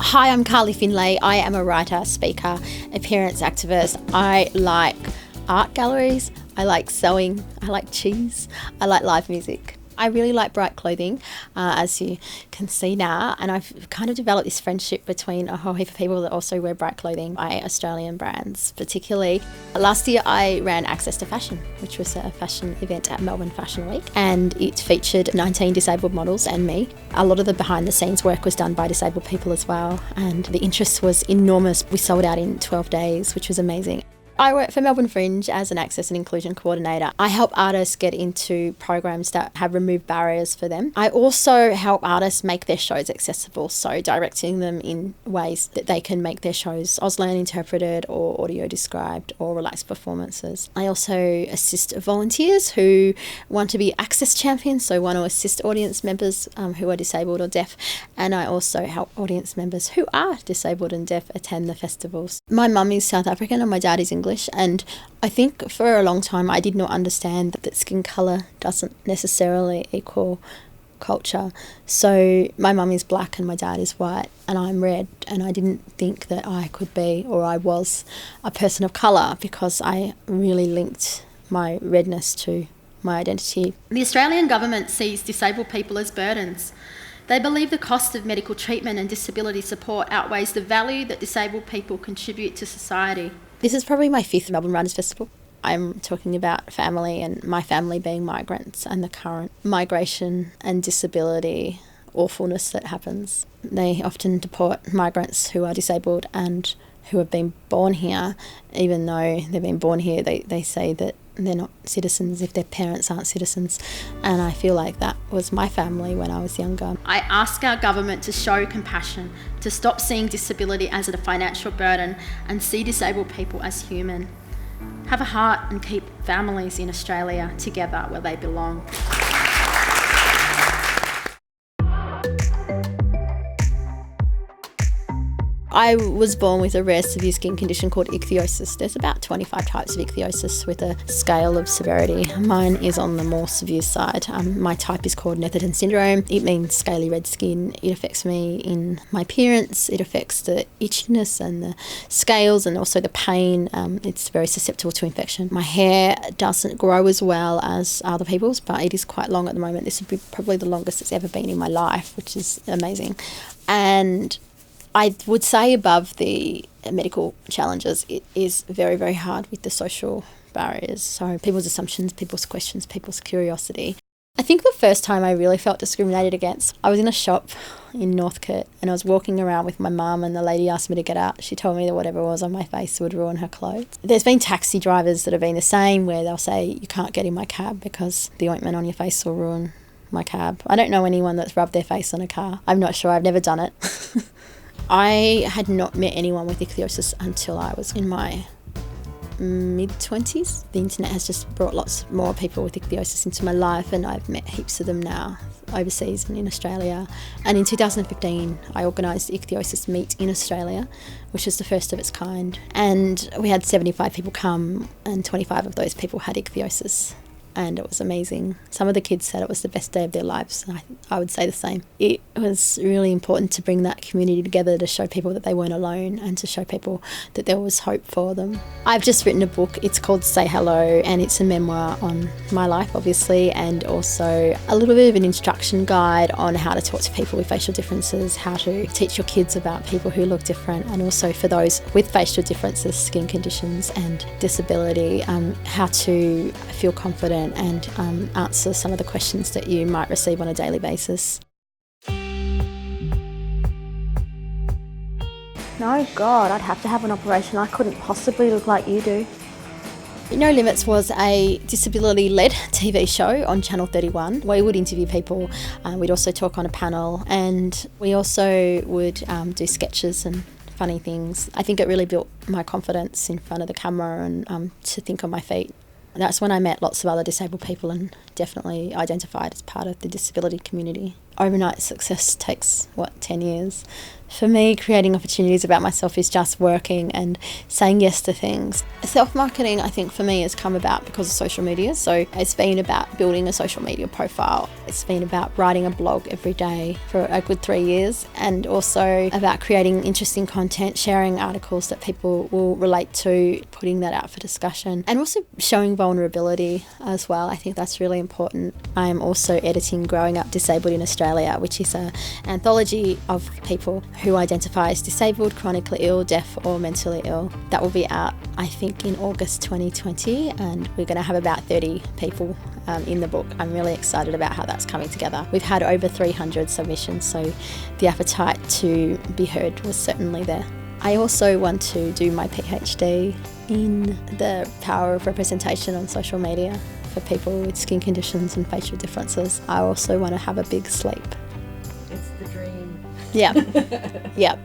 Hi, I'm Carly Findlay. I am a writer, speaker, appearance activist. I like art galleries, I like sewing, I like cheese, I like live music. I really like bright clothing, as you can see now, and I've kind of developed this friendship between a whole heap of people that also wear bright clothing by Australian brands particularly. Last year I ran Access to Fashion, which was a fashion event at Melbourne Fashion Week, and it featured 19 disabled models and me. A lot of the behind the scenes work was done by disabled people as well, and the interest was enormous. We sold out in 12 days, which was amazing. I work for Melbourne Fringe as an access and inclusion coordinator. I help artists get into programs that have removed barriers for them. I also help artists make their shows accessible, so directing them in ways that they can make their shows Auslan interpreted or audio described or relaxed performances. I also assist volunteers who want to be access champions, so want to assist audience members who are disabled or deaf, and I also help audience members who are disabled and deaf attend the festivals. My mum is South African and my dad is English, and I think for a long time I did not understand that skin colour doesn't necessarily equal culture. So my mum is black and my dad is white and I'm red, and I didn't think that I could be or I was a person of colour because I really linked my redness to my identity. The Australian government sees disabled people as burdens. They believe the cost of medical treatment and disability support outweighs the value that disabled people contribute to society. This is probably my 5th Melbourne Writers Festival. I'm talking about family and my family being migrants and the current migration and disability awfulness that happens. They often deport migrants who are disabled and who have been born here. Even though they've been born here, they say that they're not citizens if their parents aren't citizens, and I feel like that was my family when I was younger. I ask our government to show compassion, to stop seeing disability as a financial burden and see disabled people as human. Have a heart and keep families in Australia together where they belong. I was born with a rare severe skin condition called ichthyosis. There's about 25 types of ichthyosis with a scale of severity. Mine is on the more severe side. My type is called Netherton syndrome. It means scaly red skin. It affects me in my appearance. It affects the itchiness and the scales and also the pain. It's very susceptible to infection. My hair doesn't grow as well as other people's, but it is quite long at the moment. This would be probably the longest it's ever been in my life, which is amazing. And I would say above the medical challenges, it is very, very hard with the social barriers. So people's assumptions, people's questions, people's curiosity. I think the first time I really felt discriminated against, I was in a shop in Northcote and I was walking around with my mum and the lady asked me to get out. She told me that whatever was on my face would ruin her clothes. There's been taxi drivers that have been the same, where they'll say, you can't get in my cab because the ointment on your face will ruin my cab. I don't know anyone that's rubbed their face on a car. I'm not sure, I've never done it. I had not met anyone with ichthyosis until I was in my mid-20s. The internet has just brought lots more people with ichthyosis into my life, and I've met heaps of them now overseas and in Australia. And in 2015 I organised the Ichthyosis Meet in Australia, which was the first of its kind, and we had 75 people come and 25 of those people had ichthyosis. And it was amazing. Some of the kids said it was the best day of their lives, and I would say the same. It was really important to bring that community together, to show people that they weren't alone and to show people that there was hope for them. I've just written a book. It's called Say Hello, and it's a memoir on my life, obviously, and also a little bit of an instruction guide on how to talk to people with facial differences, how to teach your kids about people who look different, and also for those with facial differences, skin conditions and disability, how to feel confident and answer some of the questions that you might receive on a daily basis. No, God, I'd have to have an operation. I couldn't possibly look like you do. No Limits was a disability-led TV show on Channel 31. We would interview people, we'd also talk on a panel, and we also would do sketches and funny things. I think it really built my confidence in front of the camera and to think on my feet. That's when I met lots of other disabled people and definitely identified as part of the disability community. overnight success takes, 10 years? For me, creating opportunities about myself is just working and saying yes to things. Self-marketing, I think, for me has come about because of social media. So it's been about building a social media profile. It's been about writing a blog every day for a good 3 years, and also about creating interesting content, sharing articles that people will relate to, putting that out for discussion, and also showing vulnerability as well. I think that's really important. I am also editing Growing Up Disabled in Australia, which is an anthology of people who identify as disabled, chronically ill, deaf or mentally ill. That will be out, I think, in August 2020, and we're going to have about 30 people in the book. I'm really excited about how that's coming together. We've had over 300 submissions, so the appetite to be heard was certainly there. I also want to do my PhD in the power of representation on social media for people with skin conditions and facial differences. I also want to have a big sleep. It's the dream. Yeah. Yeah.